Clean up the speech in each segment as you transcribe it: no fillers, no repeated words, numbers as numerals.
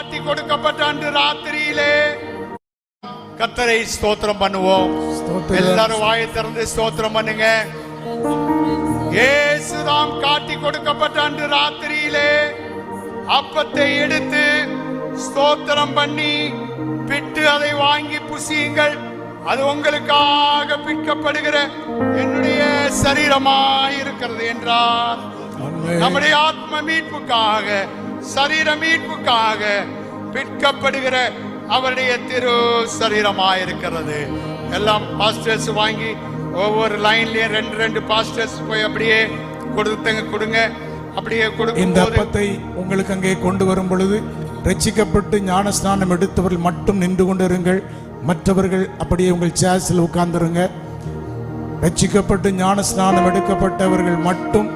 காட்டி கொடுக்கப்பட்ட அன்று ராத்திரியிலே கர்த்தரை ஸ்தோத்திரம் பண்ணுவோம். எல்லாரும் வாயை திறந்து ஸ்தோத்திரம் பண்ணுங்க. இயேசுதாம் காட்டி கொடுக்கப்பட்ட அன்று ராத்திரியிலே அப்பத்தை எடுத்து ஸ்தோத்திரம் பண்ணி பிட்டு அதை வாங்கி புசியுங்கள், அது உங்களுக்காக பிற்கப்படுகிற என்னுடைய சரீரமாயிருக்கிறது என்றார். நம்முடைய ஆத்ம மீட்புக்காக, சரீர மீட்புக்காக பிற்கப்படுகிற அவருடைய திரு சரீரமாயிருக்கிறது. எல்லாம் பாஸ்டர்ஸ் வாங்கி ஒவ்வொரு லைன்லயும் ரெண்டு ரெண்டு பாஸ்டர்ஸ் போய் அப்படியே கொடுங்க. அப்படியே கொடுக்கும். இந்த அப்பத்தை உங்களுக்கு அங்கே கொண்டு வரும் பொழுது ரட்சிக்கப்பட்டு ஞான ஸ்நானம் எடுத்தவர்கள் மட்டும் நின்று கொண்டிருங்கள். மற்றவர்கள் அப்படியே உங்கள் சேர்ஸில் உட்கார்ந்துருங்க. ரட்சிக்கப்பட்டு ஞான ஸ்நானம் எடுக்கப்பட்டவர்கள் மட்டும்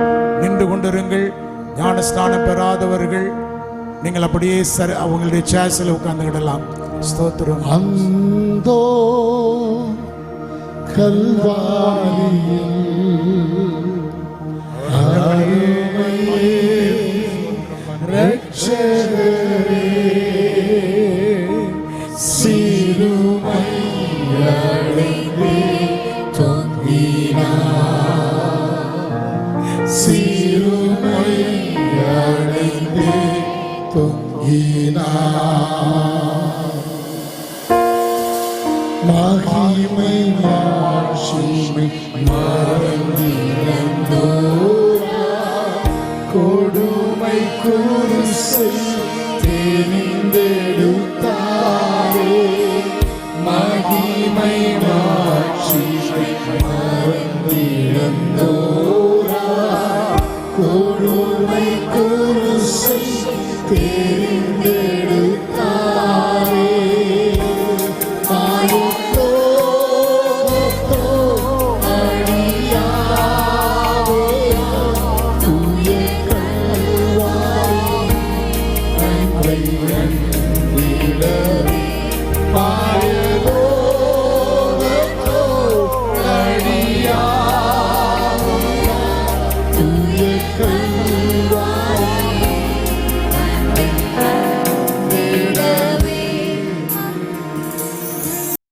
நின்று கொண்டிருங்கள். ஞான ஸ்நானம் பெறாதவர்கள் நீங்கள் அப்படியே அவங்களுடைய சேர்ஸில் உட்கார்ந்துக்கிடலாம். ஸ்தோத்திரம். அந்தோ மகிமை மாட்சிமை மறந்திருந்தோரா, கொடுமை குருசை தெரிந்தெடுத்தாரே. மகிமை மாட்சிமை மறந்திருந்தோரா, கொடுமை குருசை தெரிந்தெடுத்தாரே. Love.